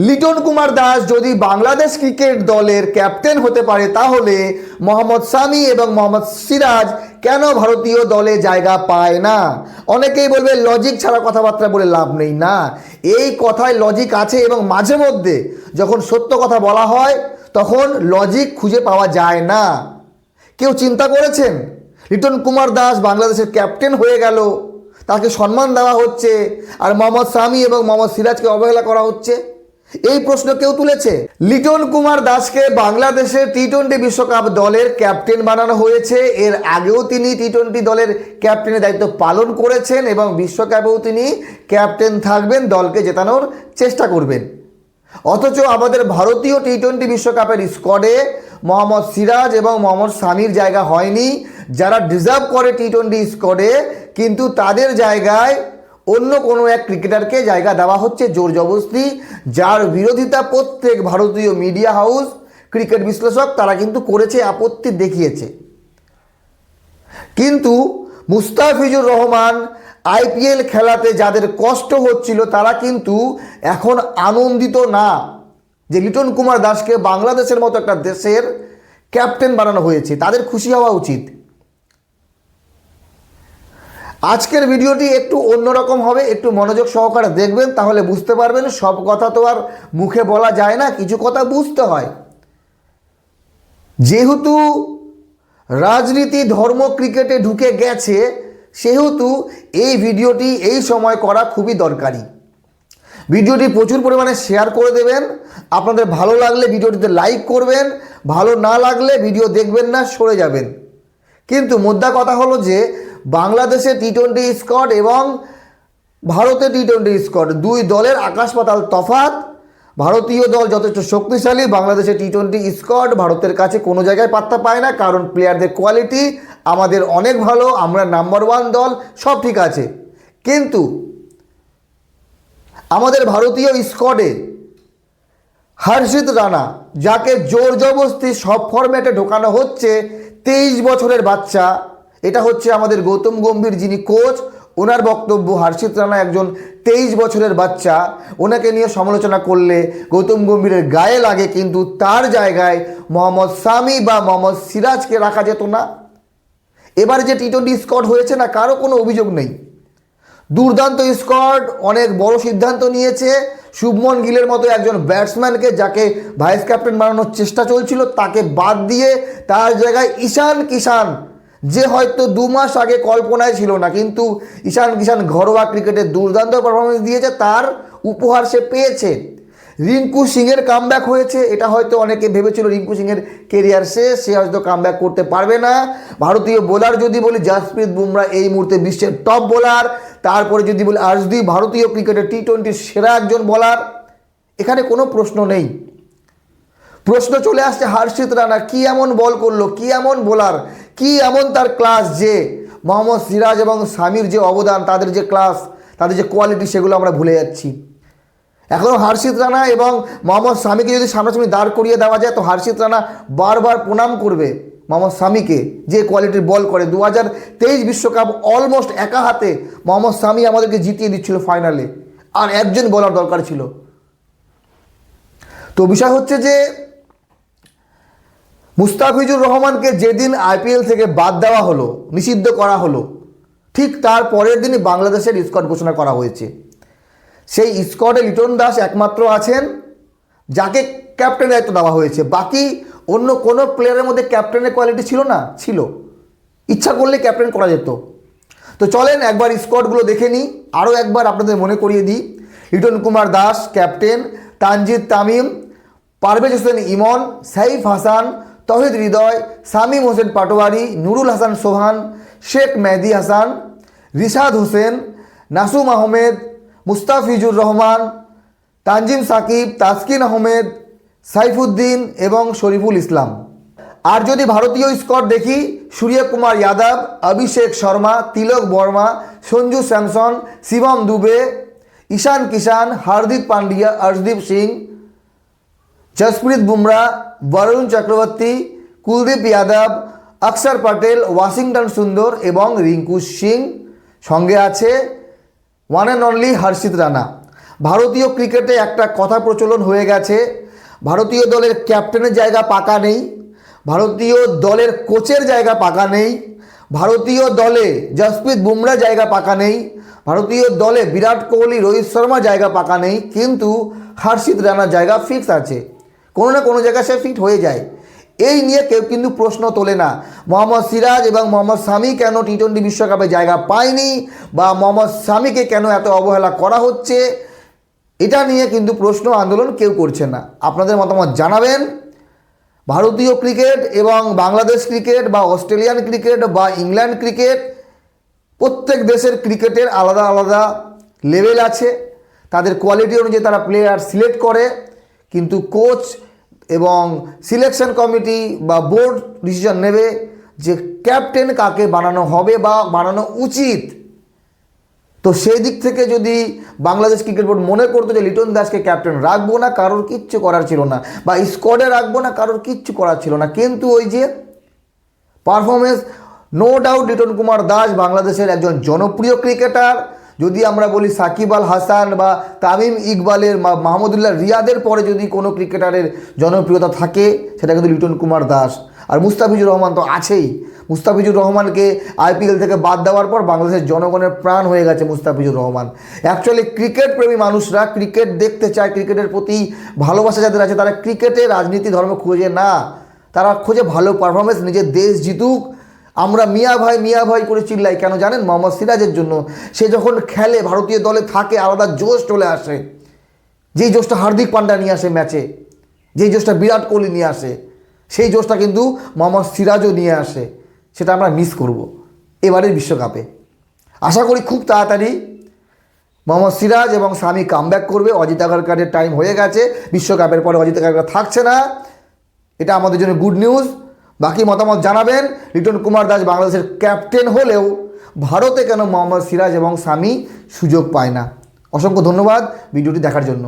লিটন কুমার দাস যদি বাংলাদেশ ক্রিকেট দলের ক্যাপ্টেন হতে পারে তাহলে মোহাম্মদ শামি এবং মোহাম্মদ সিরাজ কেন ভারতীয় দলে জায়গা পায় না? অনেকেই বলবে লজিক ছাড়া কথাবার্তা বলে লাভ নেই। না, এই কথায় লজিক আছে এবং মাঝে মধ্যে যখন সত্য কথা বলা হয় তখন লজিক খুঁজে পাওয়া যায় না। কেউ চিন্তা করেছেন লিটন কুমার দাস বাংলাদেশের ক্যাপ্টেন হয়ে গেল, তাকে সম্মান দেওয়া হচ্ছে, আর মোহাম্মদ শামি এবং মোহাম্মদ সিরাজকে অবহেলা করা হচ্ছে? এই প্রশ্ন কেউ তুলেছে? লিটন কুমার দাসকে বাংলাদেশের টি-20 বিশ্বকাপ দলের ক্যাপ্টেন বানানো হয়েছে। এর আগেও তিনি টি-20 দলের ক্যাপ্টেনের দায়িত্ব পালন করেছেন এবং বিশ্বকাপেও তিনি ক্যাপ্টেন থাকবেন, দলকে জেতানোর চেষ্টা করবেন। অথচ আমাদের ভারতীয় টি-20 বিশ্বকাপের স্কোয়াডে মোহাম্মদ সিরাজ এবং মোহাম্মদ শামির জায়গা হয়নি। যারা ডিজার্ভ করে টি-20 স্কোয়াডে, কিন্তু তাদের জায়গায় অন্য কোনো এক ক্রিকেটারকে জায়গা দেওয়া হচ্ছে জোর জবরদস্তি, যার বিরোধিতা প্রত্যেক ভারতীয় মিডিয়া হাউস, ক্রিকেট বিশ্লেষক তারা কিন্তু করেছে, আপত্তি দেখিয়েছে। কিন্তু মুস্তাফিজুর রহমান আইপিএল খেলাতে যাদের কষ্ট হচ্ছিল তারা কিন্তু এখন আনন্দিত না যে লিটন কুমার দাসকে বাংলাদেশের মতো একটা দেশের ক্যাপ্টেন বানানো হয়েছে। তাদের খুশি হওয়া উচিত। আজকের ভিডিওটি একটু অন্যরকম হবে, একটু মনোযোগ সহকারে দেখবেন, তাহলে বুঝতে পারবেন। সব কথা তো আর মুখে বলা যায় না, কিছু কথা বুঝতে হয়। যেহেতু রাজনীতি ধর্ম ক্রিকেটে ঢুকে গেছে, সেহেতু এই ভিডিওটি এই সময় করা খুবই দরকারি। ভিডিওটি প্রচুর পরিমাণে শেয়ার করে দেবেন। আপনাদের ভালো লাগলে ভিডিওটিতে লাইক করবেন, ভালো না লাগলে ভিডিও দেখবেন না, সরে যাবেন। কিন্তু মুদ্রা কথা হলো যে বাংলাদেশে টি-20 স্কোয়াড এবং ভারতে টি-20 স্কোয়াড, দুই দলের আকাশ পাতাল তফাৎ। ভারতীয় দল যথেষ্ট শক্তিশালী, বাংলাদেশে টি-20 স্কোয়াড ভারতের কাছে কোনো জায়গায় পাত্তা পায় না, কারণ প্লেয়ারদের কোয়ালিটি আমাদের অনেক ভালো, আমরা নাম্বার 1 দল, সব ঠিক আছে। কিন্তু আমাদের ভারতীয় স্কোয়াডে হর্ষিত রানা, যাকে জোর জবরদস্তি সব ফরম্যাটে ঢোকানো হচ্ছে, 23 বছরের বাচ্চা। এটা হচ্ছে আমাদের গৌতম গম্ভীর যিনি কোচ, ওনার বক্তব্য। হর্ষিত রানা একজন 23 বছরের বাচ্চা, ওনাকে নিয়ে সমালোচনা করলে গৌতম গম্ভীরের গায়ে লাগে, কিন্তু তার জায়গায় মোহাম্মদ শামি বা মোহাম্মদ সিরাজকে রাখা যেত না? এবার যে টি-20 স্কোয়াড হয়েছে না, কারো কোনো অভিযোগ নেই, দুর্দান্ত স্কোয়াড, অনেক বড় সিদ্ধান্ত নিয়েছে। শুভমন গিলের মতো একজন ব্যাটসম্যানকে, যাকে ভাইস ক্যাপ্টেন বানানোর চেষ্টা চলছিল, তাকে বাদ দিয়ে তার জায়গায় ঈশান কিষান, যে হয়তো 2 মাস আগে কল্পনায় ছিল না, কিন্তু ঈশান কিষান ঘরোয়া ক্রিকেটে দুর্দান্ত পারফরমেন্স দিয়েছে, তার উপহার সে পেয়েছে। রিঙ্কু সিংয়ের কামব্যাক হয়েছে, এটা হয়তো অনেকে ভেবেছিল রিঙ্কু সিংয়ের কেরিয়ার শেষ, সে হয়তো কামব্যাক করতে পারবে না। ভারতীয় বোলার যদি বলি, জাসপ্রীত বুমরা এই মুহূর্তে বিশ্বের টপ বোলার। তারপরে যদি বলি আর্শদীপ, ভারতীয় ক্রিকেটের টি-20 সেরা একজন বোলার, এখানে কোনো প্রশ্ন নেই। প্রশ্ন চলে আসছে হর্ষিত রানা কি এমন বল করলো, কি এমন বোলার, কি এমন তার ক্লাস, যে মোহাম্মদ সিরাজ এবং শামির যে অবদান, তাদের যে ক্লাস, তাদের যে কোয়ালিটি, সেগুলো আমরা ভুলে যাচ্ছি। এখনও হর্ষিত রানা এবং মোহাম্মদ শামিকে যদি সামনাসামনি দাঁড় করিয়ে দেওয়া যায়, তো হর্ষিত রানা বারবার প্রণাম করবে মোহাম্মদ শামিকে, যে কোয়ালিটির বল করে। 2023 বিশ্বকাপ অলমোস্ট একা হাতে মোহাম্মদ শামি আমাদেরকে জিতিয়ে দিচ্ছিল ফাইনালে, আর একজন বলার দরকার ছিল। তো বিষয় হচ্ছে যে মুস্তাফিজুর রহমানকে যেদিন আইপিএল থেকে বাদ দেওয়া হলো, নিষিদ্ধ করা হলো, ঠিক তার পরের দিনই বাংলাদেশের স্কোয়াড ঘোষণা করা হয়েছে। সেই স্কোয়াডে লিটন দাস একমাত্র আছেন যাকে ক্যাপ্টেন দায়িত্ব দেওয়া হয়েছে। বাকি অন্য কোনো প্লেয়ারের মধ্যে ক্যাপ্টেনের কোয়ালিটি ছিল না? ছিল, ইচ্ছা করলে ক্যাপ্টেন করা যেত। তো চলেন একবার স্কোয়াডগুলো দেখে নিই, আরও একবার আপনাদের মনে করিয়ে দিই। লিটন কুমার দাস ক্যাপ্টেন, তানজিদ তামিম, পারভেজ হোসেন ইমন, সাইফ হাসান, তৌহিদ হৃদয়, শামীম হোসেন পাটোয়ারি, নুরুল হাসান সোহান, শেখ মেহেদি হাসান, রিশাদ হোসেন, নাসুম আহমেদ, মুস্তাফিজুর রহমান, তানজিম সাকিব, তাসকিন আহমেদ, সাইফুদ্দিন এবং শরীফুল ইসলাম। আর যদি ভারতীয় স্কোয়াড দেখি, সূর্যকুমার যাদব, অভিষেক শর্মা, তিলক বর্মা, সঞ্জু স্যামসন, শিবম দুবে, ঈশান কিষান, হার্দিক পান্ডিয়া, অর্শদীপ সিং, জসপ্রীত বুমরা, বরুণ চক্রবর্তী, কুলদীপ যাদব, অক্ষর পটেল, ওয়াশিংটন সুন্দর এবং রিঙ্কু সিং। সঙ্গে আছে ওয়ান অ্যান্ড অনলি হর্ষিত রানা। ভারতীয় ক্রিকেটে একটা কথা প্রচলন হয়ে গেছে, ভারতীয় দলের ক্যাপ্টেনের জায়গা পাকা নেই, ভারতীয় দলের কোচের জায়গা পাকা নেই, ভারতীয় দলে জসপ্রীত বুমরাহ জায়গা পাকা নেই, ভারতীয় দলে বিরাট কোহলি রোহিত শর্মা জায়গা পাকা নেই, কিন্তু হর্ষিত রানার জায়গা ফিক্স আছে, কোনো না কোনো জায়গায় সে ফিট হয়ে যায়। এই নিয়ে কেউ কিন্তু প্রশ্ন তোলে না মোহাম্মদ সিরাজ এবং মোহাম্মদ শামি কেন টি-20 বিশ্বকাপে জায়গা পায়নি বা মোহাম্মদ শামিকে কেন এত অবহেলা করা হচ্ছে, এটা নিয়ে কিন্তু প্রশ্ন আন্দোলন কেউ করছে না। আপনাদের মতামত জানাবেন। ভারতীয় ক্রিকেট এবং বাংলাদেশ ক্রিকেট বা অস্ট্রেলিয়ান ক্রিকেট বা ইংল্যান্ড ক্রিকেট, প্রত্যেক দেশের ক্রিকেটের আলাদা আলাদা লেভেল আছে, তাদের কোয়ালিটি অনুযায়ী তারা প্লেয়ার সিলেক্ট করে, কিন্তু কোচ এবং সিলেকশন কমিটি বা বোর্ড ডিসিশন নেবে যে ক্যাপ্টেন কাকে বানানো হবে বা বানানো উচিত। তো সেই দিক থেকে যদি বাংলাদেশ ক্রিকেট বোর্ড মনে করতো যে লিটন দাসকে ক্যাপ্টেন রাখবো না, কারোর কিচ্ছু করার ছিল না, বা স্কোয়াডে রাখবো না, কারোর কিচ্ছু করার ছিল না, কিন্তু ওই যে performance, no doubt Liton Kumar Das বাংলাদেশের একজন জনপ্রিয় ক্রিকেটার। যদি আমরা বলি সাকিব আল হাসান বা তামিম ইকবালের বা মাহমুদুল্লাহ রিয়াদের পরে যদি কোনো ক্রিকেটারের জনপ্রিয়তা থাকে সেটা কিন্তু লিটন কুমার দাস। আর মুস্তাফিজুর রহমান তো আছেই। মুস্তাফিজুর রহমানকে আইপিএল থেকে বাদ দেওয়ার পর বাংলাদেশের জনগণের প্রাণ হয়ে গেছে মুস্তাফিজুর রহমান। অ্যাকচুয়ালি ক্রিকেট প্রেমী মানুষরা ক্রিকেট দেখতে চায়, ক্রিকেটের প্রতি ভালোবাসা যাদের আছে তারা ক্রিকেটে রাজনীতি ধর্ম খোঁজে না, তারা খোঁজে ভালো পারফরমেন্স, নিজের দেশ জিতুক। আমরা মিয়া ভাই করে চিল্লাই কেন জানেন? মোহাম্মদ সিরাজের জন্য। সে যখন খেলে, ভারতীয় দলে থাকে, আলাদা জোশ চলে আসে, যেই জোশটা হার্দিক পান্ডা নিয়ে আসে ম্যাচে, যেই জোশটা বিরাট কোহলি নিয়ে আসে, সেই জোশটা কিন্তু মোহাম্মদ সিরাজও নিয়ে আসে। সেটা আমরা মিস করব এবারের বিশ্বকাপে। আশা করি খুব তাড়াতাড়ি মোহাম্মদ সিরাজ এবং শামি কামব্যাক করবে। অজিত আগারকারের টাইম হয়ে গেছে, বিশ্বকাপের পরে অজিত আগারকার থাকছে না, এটা আমাদের জন্য গুড নিউজ। বাকি মতামত জানাবেন। লিটন কুমার দাস বাংলাদেশের ক্যাপ্টেন হলেও ভারতে কেন মোহাম্মদ সিরাজ এবং শামি সুযোগ পায় না? অসংখ্য ধন্যবাদ ভিডিওটি দেখার জন্য।